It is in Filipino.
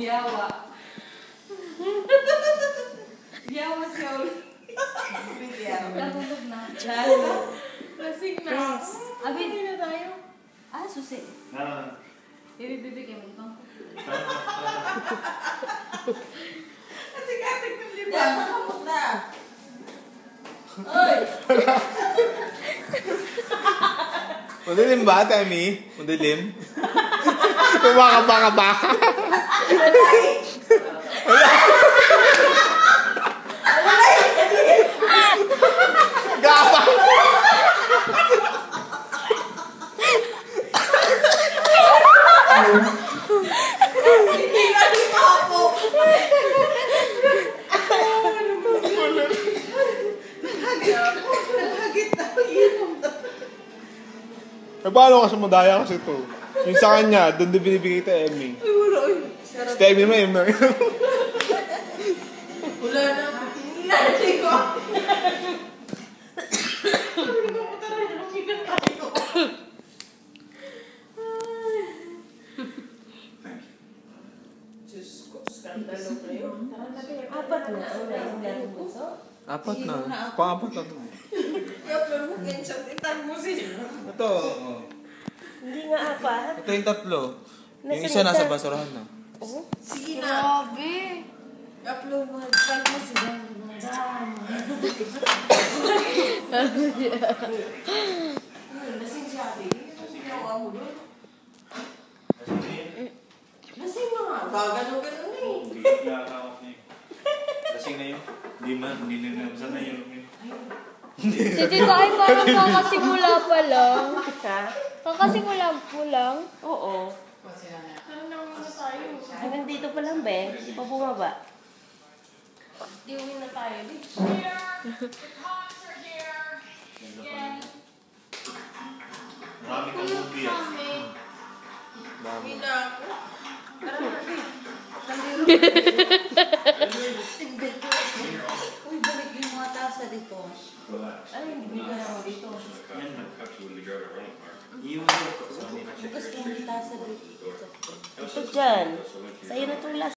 Yawa. Yawa siya ulit. Natulog na. Lasing na. Abi, hindi na tayo. Ah, susi. Ibibigay mo ito. Kasi ng liba. Nasa kamot na. Oy! Madilim ba, Temi? Madilim? Baka. Gapa! Hindi na di pa ako. Nahagit na. Inom na. Paano kasi madaya kasi ito? Yung sa kanya, doon din binibigay ito, Emmy. Ay, wala. Si Emmy mo, Emmy. Wala na. Nilalagay ko. Diyos ko, skandalo kayo. Apat na ang layong bunso? Apat na. Pang-apat na ito. I-upload mo kinshot. Itarmusin. Ito, oo. Hindi nga apat. Ito yung tatlo. Yung isa nasa basurahan na. Oh? Sige na. Grabe. I-upload mo. Itarmusin. Lasing siya, ate. Lasing siya mo doon. Lasing na nga. Gagano-gano na eh. Lasing na yun. Hindi man, hindi na sana yun. Si Tita ay parang kakasimula pa lang. Ha? Kakasimula po lang. Oo. Ano naman na tayo? Hanggang dito pa lang, be. Di pa bumaba. Diuwi na tayo. Marami kang movie yan. Dami na ako. Tara na, babe. Uy, balik yung mga tasa dito. Ano yung bigyan mo dito? Iwan ko. Bukas ko yung tasa dito. Ito dyan.